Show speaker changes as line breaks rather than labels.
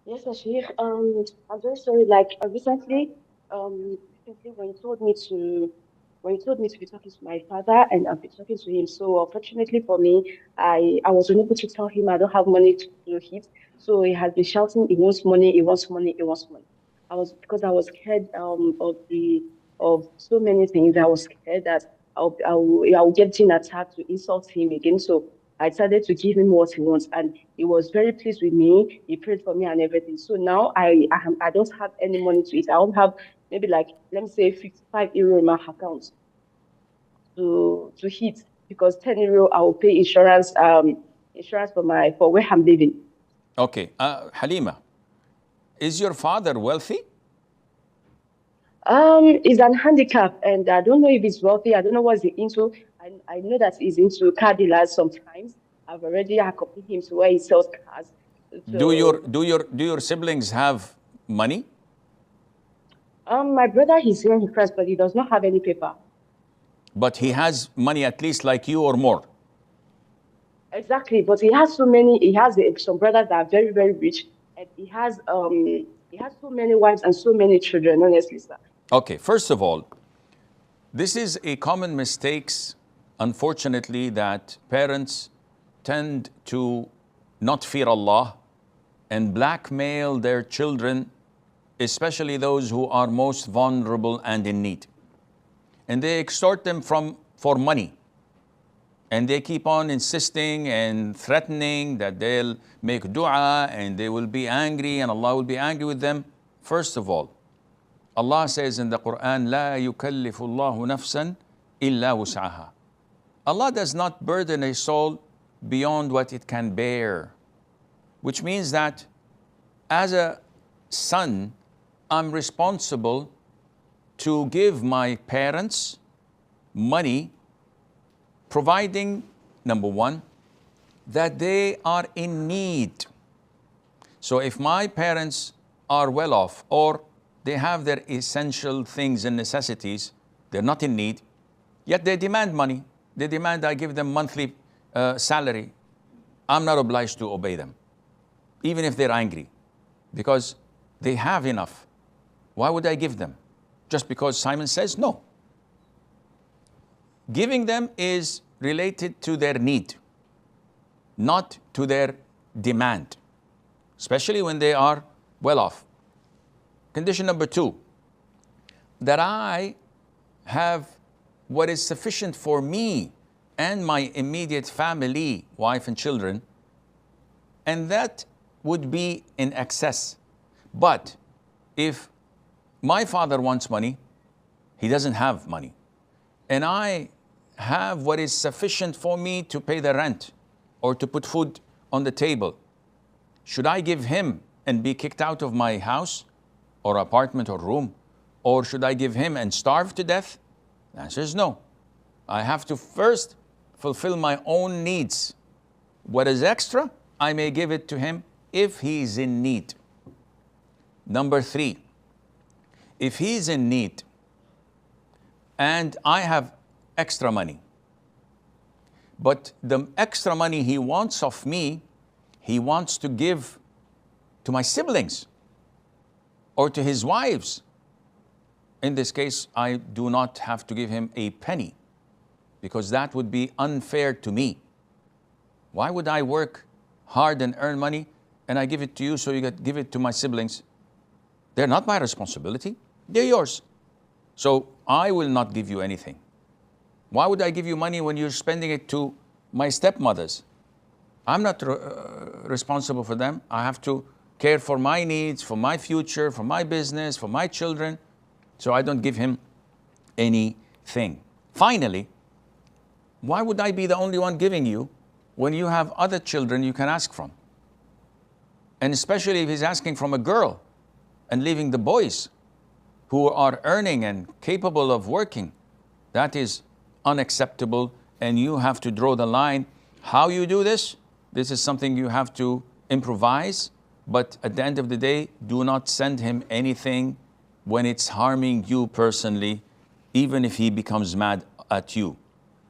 Yes, Ashir. I'm very sorry. Like recently when you told me to be talking to my father and I've been talking to him. So unfortunately for me, I was unable to tell him I don't have money to hit. So he has been shouting, he wants money, he wants money, he wants money. I was scared of so many things. I was scared that I'll get in attack to insult him again. So I decided to give him what he wants, and he was very pleased with me. He prayed for me and everything. So now I don't have any money to eat. I don't have maybe like let me say 55 euro in my account to hit because 10 euro I will pay insurance for where I'm living.
Okay, Halima, is your father wealthy?
He's an handicap, and I don't know if he's wealthy. I don't know what he's into. I know that he's into car dealers sometimes. I've already accompanied him to where he sells cars. So
Do your siblings have money?
my brother he's here in France, but he does not have any paper.
But he has money at least like you or more.
Exactly, but he has so many. He has some brothers that are very very rich, and he has so many wives and so many children. Honestly, sir.
Okay, first of all, this is a common mistakes, unfortunately, that parents tend to not fear Allah and blackmail their children, especially those who are most vulnerable and in need. And they extort them for money. And they keep on insisting and threatening that they'll make dua and they will be angry and Allah will be angry with them. First of all, Allah says in the Quran, لا يكلف الله نفسا إلا وسعها. Allah does not burden a soul beyond what it can bear, which means that as a son, I'm responsible to give my parents money, providing, number one, that they are in need. So if my parents are well off or they have their essential things and necessities, they're not in need, yet they demand money. They demand I give them monthly salary. I'm not obliged to obey them, even if they're angry, because they have enough. Why would I give them? Just because Simon says no. Giving them is related to their need, not to their demand, especially when they are well off. Condition number two, that I have what is sufficient for me and my immediate family, wife and children, and that would be in excess. But if my father wants money, he doesn't have money, and I have what is sufficient for me to pay the rent or to put food on the table, should I give him and be kicked out of my house or apartment or room? Or should I give him and starve to death? The answer is no. I have to first fulfill my own needs. What is extra, I may give it to him if he is in need. Number three, if he is in need and I have extra money, but the extra money he wants of me, he wants to give to my siblings or to his wives. In this case, I do not have to give him a penny because that would be unfair to me. Why would I work hard and earn money and I give it to you so you give it to my siblings? They're not my responsibility, they're yours. So I will not give you anything. Why would I give you money when you're spending it to my stepmothers? I'm not responsible for them. I have to care for my needs, for my future, for my business, for my children. So I don't give him anything. Finally, why would I be the only one giving you when you have other children you can ask from? And especially if he's asking from a girl and leaving the boys who are earning and capable of working. That is unacceptable, and you have to draw the line. How you do this? This is something you have to improvise, but at the end of the day, do not send him anything when it's harming you personally, even if he becomes mad at you.